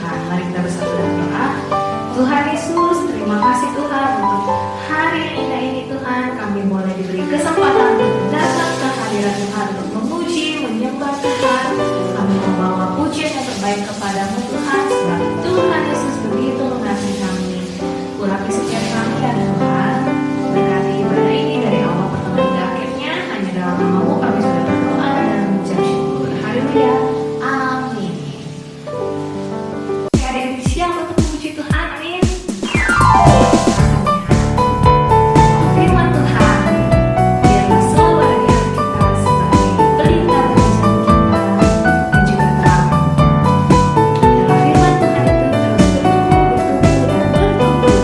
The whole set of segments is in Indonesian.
Tuhan. Mari kita bersatu dalam doa. Tuhan Yesus, terima kasih Tuhan untuk hari yang indah ini Tuhan. Kami boleh diberi kesempatan untuk datang ke hadirat Tuhan untuk memuji, menyembah Tuhan. Kami membawa pujian yang terbaik kepadamu Tuhan. Sebab Tuhan Yesus begitu mengasihi kami. Urapi setiap kami ya Tuhan. Berkati ibadah ini dari awal pertemuan hingga akhirnya. Hanya dalam nama-Mu kami sudah berdoa dan mengucap syukur. Haleluya. Amin. Ada yang siap untuk memuji Tuhan. Amin. Firman Tuhan biarlah selalu ada di hati kita sebagai pelita bagi jalan kita dan juga terang. Biarlah firman Tuhan itu terus bertumbuh dan bertumbuh.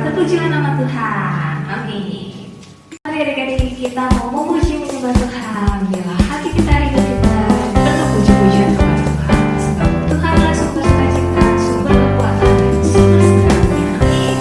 Terpujilah nama Tuhan. Amin. Mari adik-adik kita mau memuji menyembah Tuhan. Biarlah hati kita rindu kita penuh puji-pujian kepada Tuhan. Sebab Tuhanlah sumber sukacita, sumber kekuatan, dan sumber segalanya. Amin.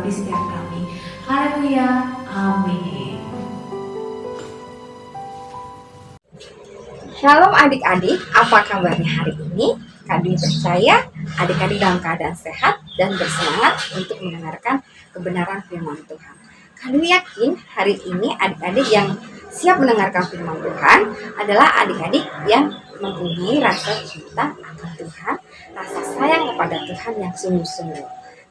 bagi setiap kami. Haleluya, amin. Shalom adik-adik, apa kabarnya hari ini? Kak Dwi percaya adik-adik dalam keadaan sehat dan bersemangat untuk mendengarkan kebenaran firman Tuhan. Kak Dwi yakin hari ini adik-adik yang siap mendengarkan firman Tuhan adalah adik-adik yang mempunyai rasa cinta akan Tuhan, rasa sayang kepada Tuhan yang sungguh-sungguh.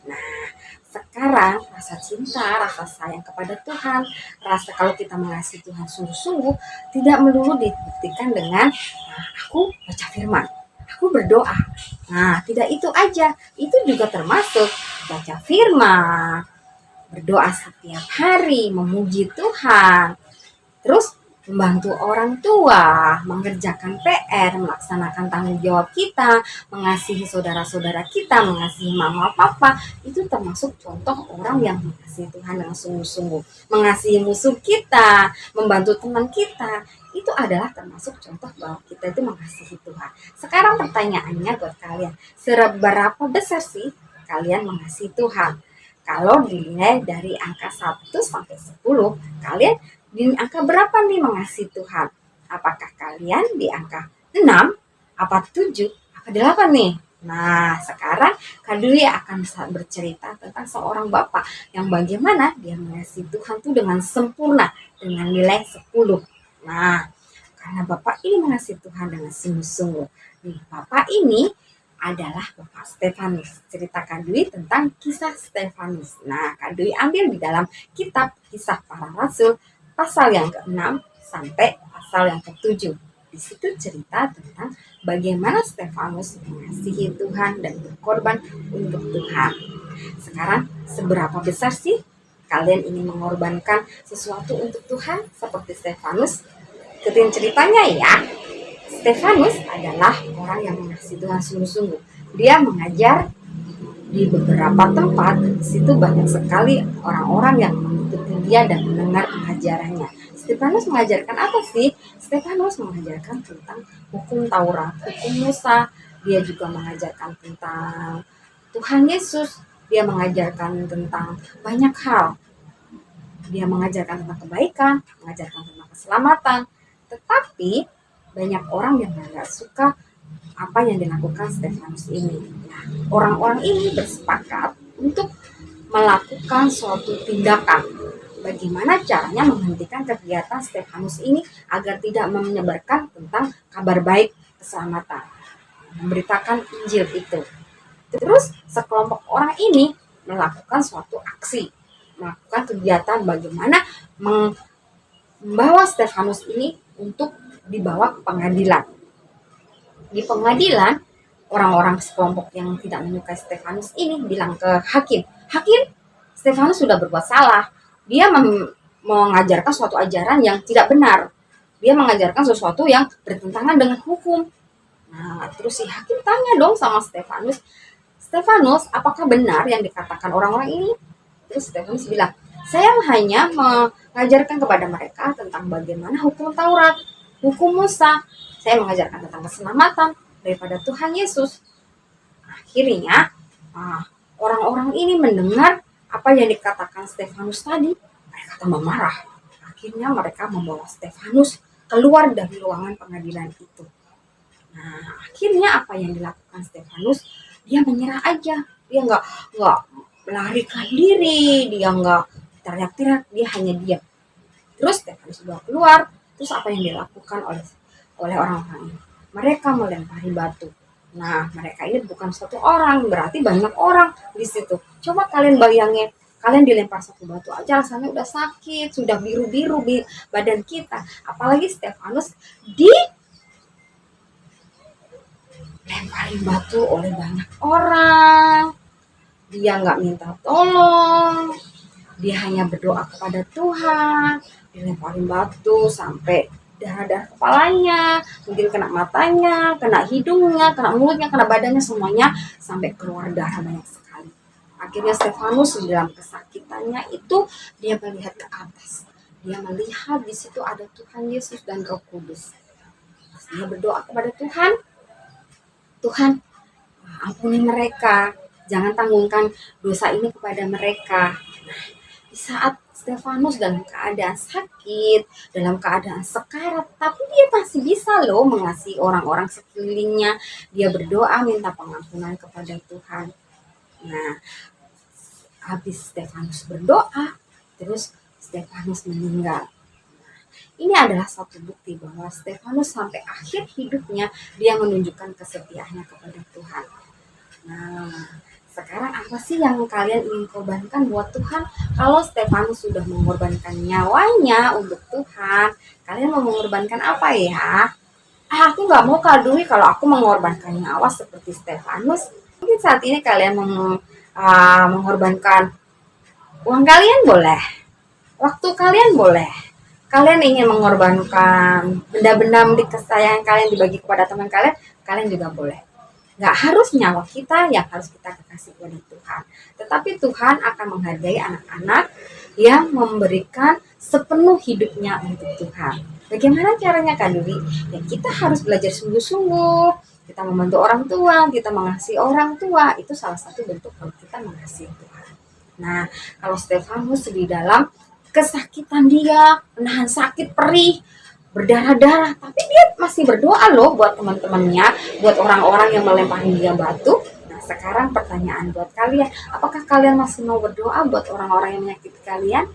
Nah, sekarang rasa cinta, rasa sayang kepada Tuhan, rasa kalau kita mengasihi Tuhan sungguh-sungguh tidak melulu dibuktikan dengan aku baca firman, aku berdoa. Nah, tidak itu aja, itu juga termasuk baca firman, berdoa setiap hari, memuji Tuhan, terus membantu orang tua, mengerjakan PR, melaksanakan tanggung jawab kita, mengasihi saudara-saudara kita, mengasihi mama papa, itu termasuk contoh orang yang mengasihi Tuhan dengan sungguh-sungguh. Mengasihi musuh kita, membantu teman kita, itu adalah termasuk contoh bahwa kita itu mengasihi Tuhan. Sekarang pertanyaannya buat kalian, seberapa besar sih kalian mengasihi Tuhan? Kalau dinilai dari angka 1 sampai 10, kalian di angka berapa nih mengasihi Tuhan? Apakah kalian di angka 6, apa 7, apa 8 nih? Nah, sekarang Kak Dwi akan bercerita tentang seorang bapak yang bagaimana dia mengasihi Tuhan tuh dengan sempurna, dengan nilai 10. Nah, karena bapak ini mengasihi Tuhan dengan sungguh-sungguh. Nih, bapak ini adalah Bapak Stefanus. Cerita Kak Dwi tentang kisah Stefanus. Nah, Kak Dwi ambil di dalam kitab Kisah Para Rasul pasal yang ke-6 sampai pasal yang ke-7. Di situ cerita tentang bagaimana Stefanus mengasihi Tuhan dan berkorban untuk Tuhan. Sekarang, seberapa besar sih kalian ingin mengorbankan sesuatu untuk Tuhan seperti Stefanus? Ikutin ceritanya ya. Stefanus adalah orang yang mengasihi Tuhan sungguh-sungguh. Dia mengajar di beberapa tempat, di situ banyak sekali orang-orang yang mengikuti dia dan mendengar pengajarannya. Stefanus mengajarkan apa sih? Stefanus mengajarkan tentang hukum Taurat, hukum Musa. Dia juga mengajarkan tentang Tuhan Yesus. Dia mengajarkan tentang banyak hal. Dia mengajarkan tentang kebaikan, mengajarkan tentang keselamatan. Tetapi banyak orang yang tidak suka apa yang dilakukan Stefanus ini. Nah, orang-orang ini bersepakat untuk melakukan suatu tindakan. Bagaimana caranya menghentikan kegiatan Stefanus ini agar tidak menyebarkan tentang kabar baik keselamatan, memberitakan Injil itu. Terus sekelompok orang ini melakukan suatu aksi, melakukan kegiatan bagaimana membawa Stefanus ini untuk dibawa ke pengadilan. Di pengadilan, orang-orang sekelompok yang tidak menyukai Stefanus ini bilang ke hakim, Stefanus sudah berbuat salah. Dia mengajarkan suatu ajaran yang tidak benar. Dia mengajarkan sesuatu yang bertentangan dengan hukum. Nah, terus si hakim tanya dong sama Stefanus, apakah benar yang dikatakan orang-orang ini? Terus Stefanus bilang, saya hanya mengajarkan kepada mereka tentang bagaimana hukum Taurat, hukum Musa. Saya mengajarkan tentang keselamatan daripada Tuhan Yesus. Akhirnya, orang-orang ini mendengar apa yang dikatakan Stefanus tadi. Mereka tambah marah. Akhirnya mereka membawa Stefanus keluar dari ruangan pengadilan itu. Nah, akhirnya apa yang dilakukan Stefanus? Dia menyerah aja. Dia nggak melarikan diri. Dia nggak teriak-teriak. Dia hanya diam. Terus Stefanus sudah keluar. Terus apa yang dilakukan oleh orang-orang ini? Mereka melempari batu. Nah, mereka ini bukan satu orang, berarti banyak orang di situ. Coba kalian bayangin, kalian dilempar satu batu aja rasanya udah sakit, sudah biru-biru badan kita. Apalagi Stefanus dilempari batu oleh banyak orang. Dia nggak minta tolong, dia hanya berdoa kepada Tuhan. Dilempari batu sampai darah kepalanya, mungkin kena matanya, kena hidungnya, kena mulutnya, kena badannya, semuanya sampai keluar darah banyak sekali. Akhirnya Stefanus di dalam kesakitannya itu dia melihat ke atas. Dia melihat di situ ada Tuhan Yesus dan Roh Kudus. Dia berdoa kepada Tuhan, ampuni mereka, jangan tanggungkan dosa ini kepada mereka. saat Stefanus dalam keadaan sakit, dalam keadaan sekarat, tapi dia masih bisa loh mengasihi orang-orang sekelilingnya. Dia berdoa minta pengampunan kepada Tuhan. Nah, habis Stefanus berdoa, terus Stefanus meninggal. Ini adalah satu bukti bahwa Stefanus sampai akhir hidupnya dia menunjukkan kesetiaannya kepada Tuhan. Nah, sekarang apa sih yang kalian ingin korbankan buat Tuhan? Kalau Stefanus sudah mengorbankan nyawanya untuk Tuhan, kalian mau mengorbankan apa ya? Aku nggak mau Kak Dwi kalau aku mengorbankan nyawa seperti Stefanus. Mungkin saat ini kalian mengorbankan uang kalian boleh, waktu kalian boleh. Kalian ingin mengorbankan benda-benda milik kesayangan kalian dibagi kepada teman kalian, kalian juga boleh. Nggak harus nyawa kita yang harus kita kasih kepada Tuhan. Tetapi Tuhan akan menghargai anak-anak yang memberikan sepenuh hidupnya untuk Tuhan. Bagaimana caranya Kak Dwi? Ya kita harus belajar sungguh-sungguh. Kita membantu orang tua, kita mengasihi orang tua. Itu salah satu bentuk kalau kita mengasihi Tuhan. Nah, kalau Stefanus di dalam kesakitan dia, menahan sakit perih, berdarah-darah, tapi dia masih berdoa loh buat teman-temannya, buat orang-orang yang melempari dia batu. Nah, sekarang pertanyaan buat kalian, apakah kalian masih mau berdoa buat orang-orang yang menyakiti kalian?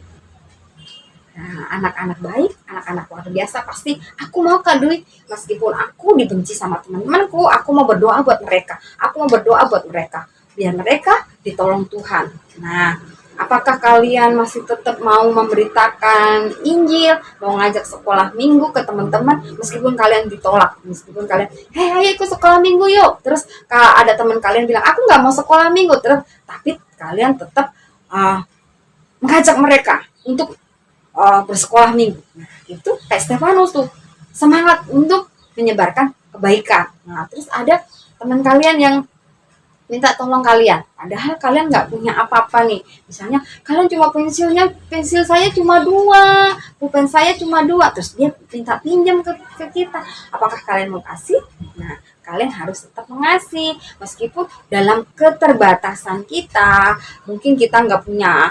Nah, anak-anak baik, anak-anak luar biasa pasti aku mau Kak Dwi, meskipun aku dibenci sama teman-temanku, aku mau berdoa buat mereka, aku mau berdoa buat mereka, biar mereka ditolong Tuhan. Nah, apakah kalian masih tetap mau memberitakan Injil, mau ngajak sekolah minggu ke teman-teman, meskipun kalian ditolak, meskipun kalian, ayo ikut sekolah minggu yuk, terus ada teman kalian bilang, aku nggak mau sekolah minggu, terus tapi kalian tetap mengajak mereka untuk bersekolah minggu. Nah, itu kayak Stefanus tuh, semangat untuk menyebarkan kebaikan. Nah, terus ada teman kalian yang minta tolong kalian, padahal kalian nggak punya apa-apa nih. Misalnya kalian cuma pensil saya cuma 2, pulpen saya cuma 2, terus dia minta pinjam ke kita. Apakah kalian mau kasih? Nah, kalian harus tetap mengasihi meskipun dalam keterbatasan kita. Mungkin kita nggak punya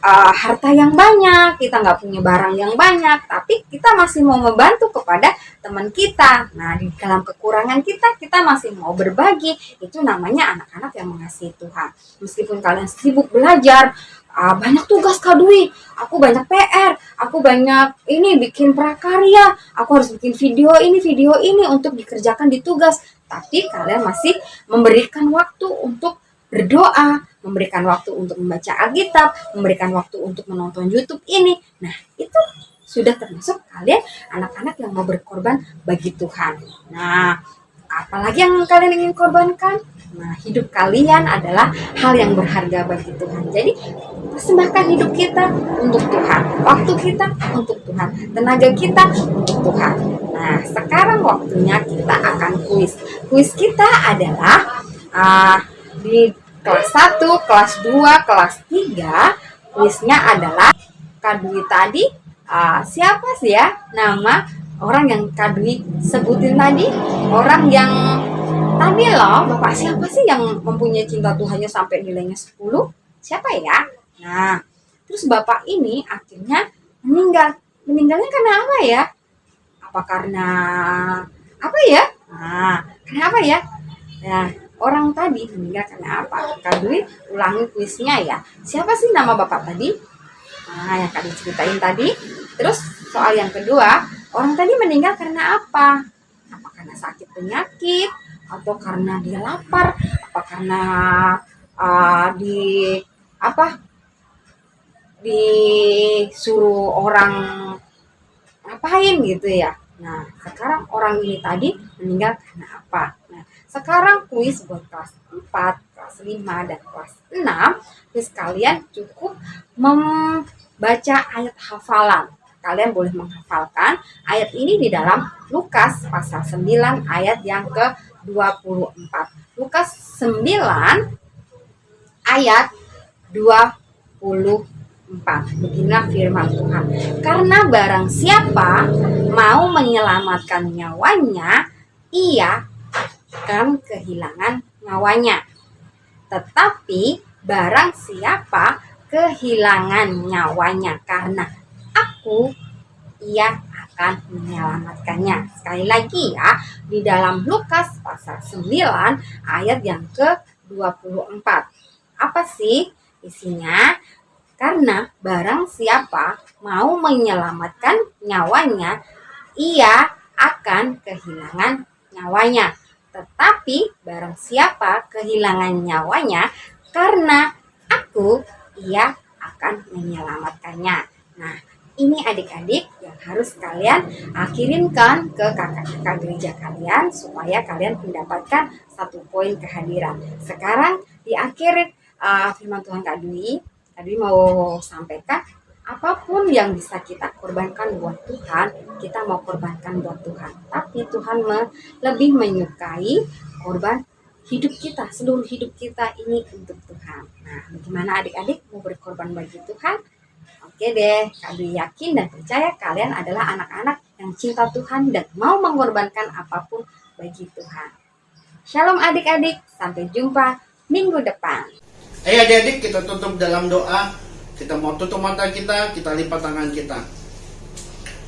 harta yang banyak, kita nggak punya barang yang banyak, tapi kita masih mau membantu kepada teman kita. Nah, di dalam kekurangan kita, kita masih mau berbagi. Itu namanya anak-anak yang mengasihi Tuhan. Meskipun kalian sibuk belajar, banyak tugas Kak Dwi, aku banyak PR, aku banyak ini bikin prakarya, aku harus bikin video ini untuk dikerjakan di tugas. Tapi kalian masih memberikan waktu untuk berdoa, memberikan waktu untuk membaca Alkitab, memberikan waktu untuk menonton YouTube ini. Nah, itu sudah termasuk kalian anak-anak yang mau berkorban bagi Tuhan. Nah, apalagi yang kalian ingin korbankan? Nah, hidup kalian adalah hal yang berharga bagi Tuhan. Jadi, persembahkan hidup kita untuk Tuhan, waktu kita untuk Tuhan, tenaga kita untuk Tuhan. Nah, sekarang waktunya kita akan kuis. Kuis kita adalah di kelas 1, kelas 2, kelas 3, kuisnya adalah Kak Dwi tadi, siapa sih ya nama orang yang Kak Dwi sebutin tadi? Orang yang tadi loh, Bapak siapa sih yang mempunyai cinta Tuhannya sampai nilainya 10? Siapa ya? Nah, terus Bapak ini akhirnya meninggal. Meninggalnya karena apa ya? Apa karena apa ya? Nah, kenapa ya? Nah, orang tadi meninggal karena apa? Kak Dwi ulangi kuisnya ya. Siapa sih nama Bapak tadi? Nah, yang Kak Dwi ceritain tadi. Terus soal yang kedua, orang tadi meninggal karena apa? Apa karena sakit penyakit? Atau karena dia lapar? Apa karena disuruh orang ngapain gitu ya? Nah, sekarang orang ini tadi meninggal karena apa? Nah, sekarang kuis buat kelas 4, kelas 5, dan kelas 6. Kuis kalian cukup membaca ayat hafalan. Kalian boleh menghafalkan ayat ini di dalam Lukas pasal 9 ayat yang ke-24. Lukas 9 ayat 24. Beginilah firman Tuhan. Karena barang siapa mau menyelamatkan nyawanya, ia akan kehilangan nyawanya. Tetapi barang siapa kehilangan nyawanya karena aku, ia akan menyelamatkannya. Sekali lagi ya, di dalam Lukas pasal 9 ayat yang ke-24. Apa sih isinya? Karena barang siapa mau menyelamatkan nyawanya, ia akan kehilangan nyawanya. Tetapi barang siapa kehilangan nyawanya karena aku, ia akan menyelamatkannya. Nah, ini adik-adik yang harus kalian kirimkan ke kakak-kakak gereja kalian supaya kalian mendapatkan 1 poin kehadiran. Sekarang di akhir firman Tuhan Kak Dwi mau sampaikan, apapun yang bisa kita korbankan buat Tuhan, kita mau korbankan buat Tuhan. Tapi Tuhan lebih menyukai korban hidup kita, seluruh hidup kita ini untuk Tuhan. Nah, bagaimana adik-adik mau berkorban bagi Tuhan? Oke deh, Kak Dwi yakin dan percaya kalian adalah anak-anak yang cinta Tuhan dan mau mengorbankan apapun bagi Tuhan. Shalom adik-adik, sampai jumpa minggu depan. Ayo adik-adik, kita tutup dalam doa. Kita mau tutup mata kita lipat tangan kita.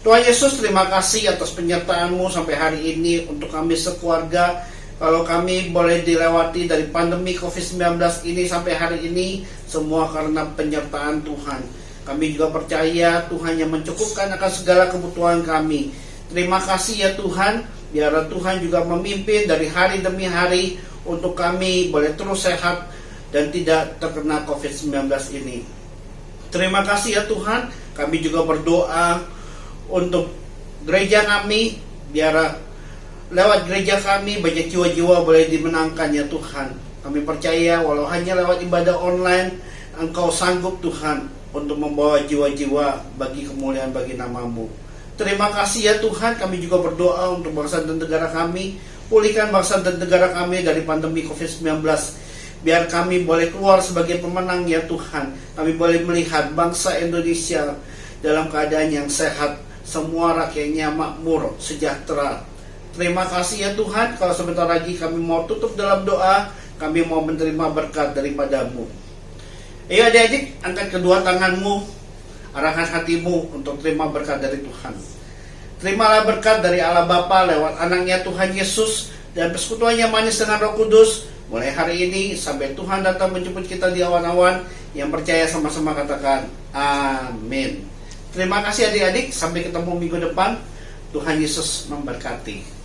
Tuhan Yesus, terima kasih atas penyertaan-Mu sampai hari ini untuk kami sekeluarga. Kalau kami boleh dilewati dari pandemi COVID-19 ini sampai hari ini, semua karena penyertaan Tuhan. Kami juga percaya Tuhan yang mencukupkan akan segala kebutuhan kami. Terima kasih ya Tuhan, biar Tuhan juga memimpin dari hari demi hari untuk kami boleh terus sehat dan tidak terkena COVID-19 ini. Terima kasih ya Tuhan, kami juga berdoa untuk gereja kami, biar lewat gereja kami banyak jiwa-jiwa boleh dimenangkan ya Tuhan. Kami percaya walau hanya lewat ibadah online, Engkau sanggup Tuhan untuk membawa jiwa-jiwa bagi kemuliaan bagi nama-Mu. Terima kasih ya Tuhan, kami juga berdoa untuk bangsa dan negara kami. Pulihkan bangsa dan negara kami dari pandemi COVID-19. Biar kami boleh keluar sebagai pemenang ya Tuhan. Kami boleh melihat bangsa Indonesia dalam keadaan yang sehat. Semua rakyatnya makmur, sejahtera. Terima kasih ya Tuhan, kalau sebentar lagi kami mau tutup dalam doa. Kami mau menerima berkat daripada-Mu. Ayo adik-adik, angkat kedua tanganmu, arahkan hatimu untuk terima berkat dari Tuhan. Terimalah berkat dari Allah Bapa lewat anaknya Tuhan Yesus dan persekutuannya manis dengan Roh Kudus. Mulai hari ini sampai Tuhan datang menjemput kita di awan-awan. Yang percaya sama-sama katakan amin. Terima kasih adik-adik, sampai ketemu minggu depan. Tuhan Yesus memberkati.